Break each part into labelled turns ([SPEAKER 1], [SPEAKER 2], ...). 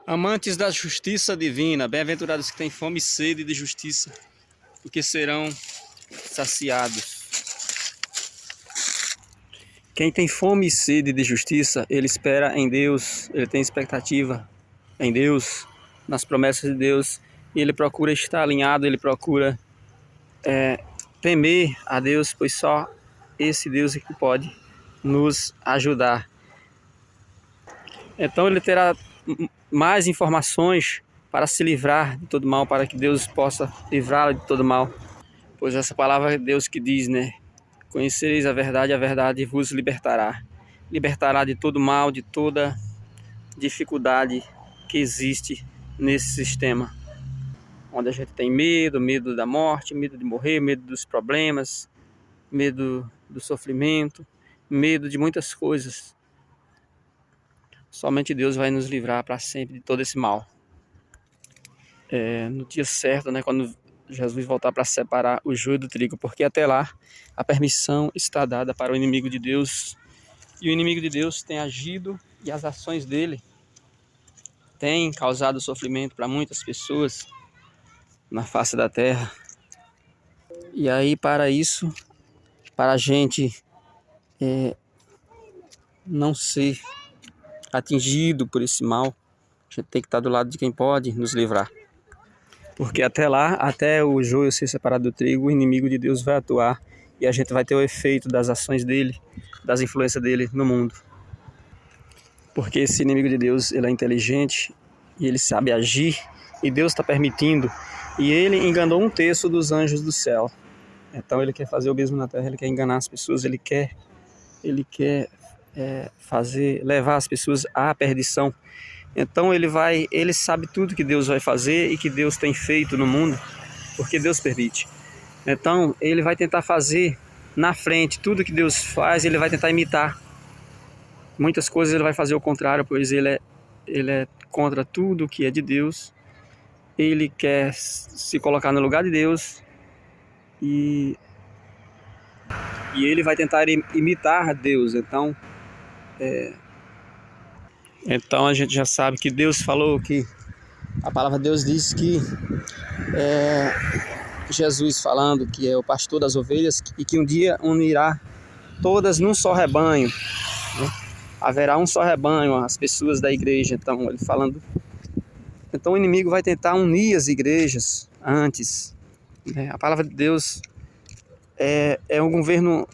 [SPEAKER 1] Amantes da justiça divina, bem-aventurados que têm fome e sede de justiça, porque serão saciados. Quem tem fome e sede de justiça, ele espera em Deus, ele tem expectativa em Deus, nas promessas de Deus, e ele procura estar alinhado, ele procura temer a Deus, pois só esse Deus é que pode nos ajudar. Então ele terá mais informações para se livrar de todo mal, para que Deus possa livrá-lo de todo mal. Pois essa palavra é Deus que diz, né? Conhecereis a verdade vos libertará. Libertará de todo mal, de toda dificuldade que existe nesse sistema. Onde a gente tem medo da morte, medo de morrer, medo dos problemas, medo do sofrimento, medo de muitas coisas. Somente Deus vai nos livrar para sempre de todo esse mal. No dia certo, né, quando Jesus voltar para separar o joio do trigo, porque até lá a permissão está dada para o inimigo de Deus. E o inimigo de Deus tem agido e as ações dele têm causado sofrimento para muitas pessoas na face da terra. E aí para isso, para a gente não ser atingido por esse mal, a gente tem que estar do lado de quem pode nos livrar. Porque até lá, até o joio ser separado do trigo, o inimigo de Deus vai atuar e a gente vai ter o efeito das ações dele, das influências dele no mundo. Porque esse inimigo de Deus, ele é inteligente e ele sabe agir e Deus está permitindo. E ele enganou 1/3 dos anjos do céu. Então ele quer fazer o mesmo na terra, ele quer enganar as pessoas, ele quer levar as pessoas à perdição. Então ele sabe tudo que Deus vai fazer e que Deus tem feito no mundo, porque Deus permite. Então ele vai tentar fazer na frente tudo que Deus faz, ele vai tentar imitar. Muitas coisas ele vai fazer o contrário, pois ele é contra tudo que é de Deus. Ele quer se colocar no lugar de Deus e ele vai tentar imitar Deus. Então a gente já sabe que Deus falou que a palavra de Deus diz que Jesus falando que é o pastor das ovelhas e que um dia unirá todas num só rebanho, né? Haverá um só rebanho, as pessoas da igreja. Então ele falando, então o inimigo vai tentar unir as igrejas antes, né? A palavra de Deus é um governo,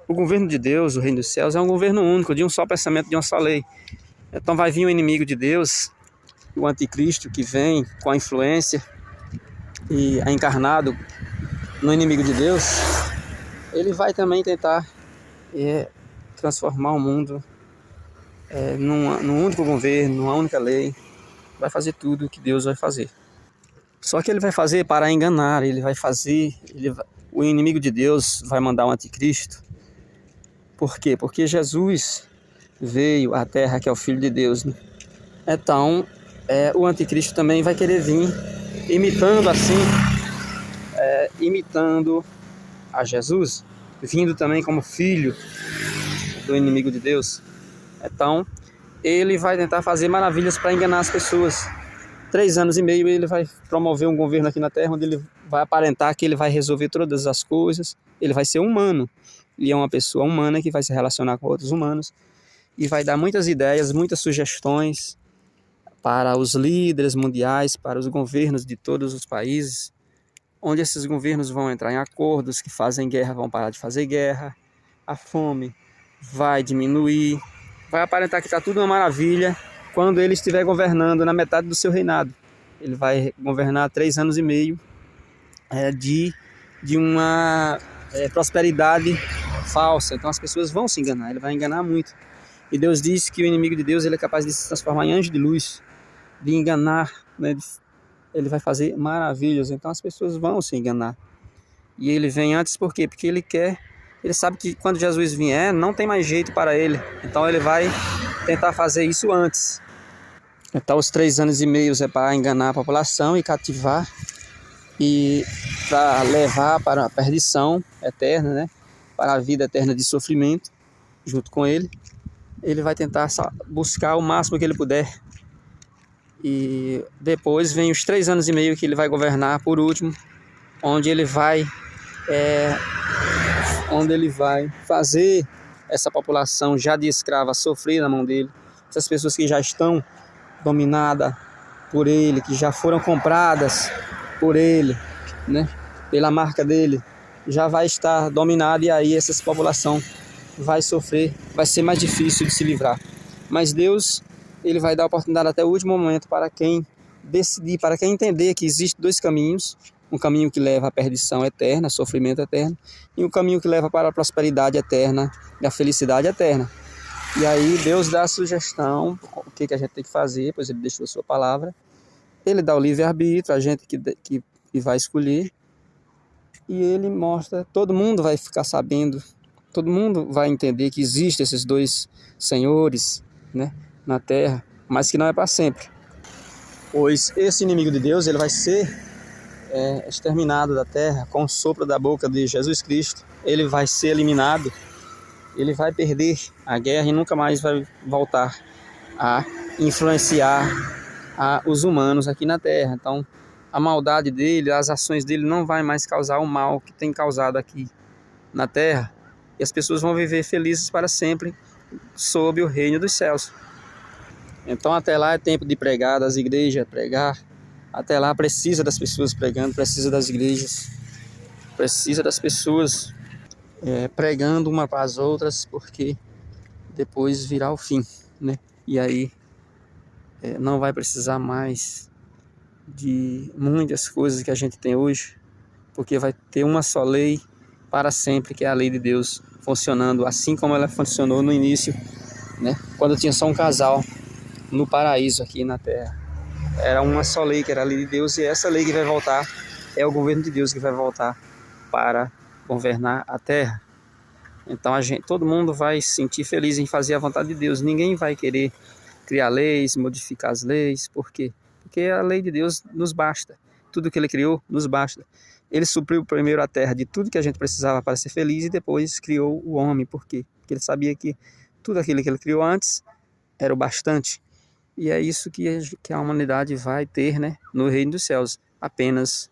[SPEAKER 1] o governo de Deus, o reino dos céus é um governo único, de um só pensamento, de uma só lei. Então vai vir o inimigo de Deus, o anticristo que vem com a influência e é encarnado no inimigo de Deus. Ele vai também tentar transformar o mundo num único governo, numa única lei. Vai fazer tudo o que Deus vai fazer. Só que ele vai fazer para enganar, o inimigo de Deus vai mandar um anticristo. Por quê? Porque Jesus veio à terra, que é o Filho de Deus, né? Então, o anticristo também vai querer vir imitando a Jesus, vindo também como filho do inimigo de Deus. Então, ele vai tentar fazer maravilhas para enganar as pessoas. 3 anos e meio ele vai promover um governo aqui na terra, onde ele vai aparentar que ele vai resolver todas as coisas. Ele vai ser humano, ele é uma pessoa humana que vai se relacionar com outros humanos e vai dar muitas ideias, muitas sugestões para os líderes mundiais, para os governos de todos os países, onde esses governos vão entrar em acordos, que fazem guerra vão parar de fazer guerra, a fome vai diminuir, vai aparentar que está tudo uma maravilha quando ele estiver governando na metade do seu reinado. Ele vai governar 3 anos e meio de uma prosperidade falsa. Então as pessoas vão se enganar, ele vai enganar muito. E Deus diz que o inimigo de Deus ele é capaz de se transformar em anjo de luz, de enganar, né? Ele vai fazer maravilhas. Então as pessoas vão se enganar. E ele vem antes por quê? Porque ele sabe que quando Jesus vier, não tem mais jeito para ele. Então ele vai tentar fazer isso antes. Então os 3 anos e meio é para enganar a população e cativar e para levar para a perdição eterna, né? Para a vida eterna de sofrimento junto com ele. Ele vai tentar buscar o máximo que ele puder E depois vem os 3 anos e meio que ele vai governar por último, onde ele vai fazer essa população já de escrava sofrer na mão dele. Essas pessoas que já estão dominadas por ele, que já foram compradas por ele, né, pela marca dele, já vai estar dominada, e aí essa população vai sofrer, vai ser mais difícil de se livrar. Mas Deus, ele vai dar oportunidade até o último momento para quem decidir, para quem entender que existem 2 caminhos: um caminho que leva à perdição eterna, sofrimento eterno, e um caminho que leva para a prosperidade eterna e a felicidade eterna. E aí Deus dá a sugestão, o que a gente tem que fazer, pois ele deixou a sua palavra. Ele dá o livre-arbítrio, a gente que vai escolher. E ele mostra, todo mundo vai ficar sabendo, todo mundo vai entender que existem esses 2 senhores, né, na terra, mas que não é para sempre. Pois esse inimigo de Deus, ele vai ser exterminado da terra com o sopro da boca de Jesus Cristo. Ele vai ser eliminado, ele vai perder a guerra e nunca mais vai voltar a influenciar os humanos aqui na terra. Então, a maldade dele, as ações dele não vai mais causar o mal que tem causado aqui na terra, e as pessoas vão viver felizes para sempre sob o reino dos céus. Então até lá é tempo de pregar, das igrejas pregar. Até lá precisa das pessoas pregando, precisa das igrejas, precisa das pessoas pregando uma para as outras, porque depois virá o fim, né? E aí não vai precisar mais de muitas coisas que a gente tem hoje, porque vai ter uma só lei para sempre, que é a lei de Deus, funcionando assim como ela funcionou no início, né? Quando tinha só um casal no paraíso aqui na terra. Era uma só lei, que era a lei de Deus, e essa lei que vai voltar é o governo de Deus que vai voltar para governar a terra. Então todo mundo vai se sentir feliz em fazer a vontade de Deus. Ninguém vai querer criar leis, modificar as leis. Por quê? Porque a lei de Deus nos basta. Tudo que ele criou nos basta. Ele supriu primeiro a terra de tudo que a gente precisava para ser feliz, e depois criou o homem. Por quê? Porque ele sabia que tudo aquilo que ele criou antes era o bastante. E é isso que a humanidade vai ter, né, no reino dos céus. Apenas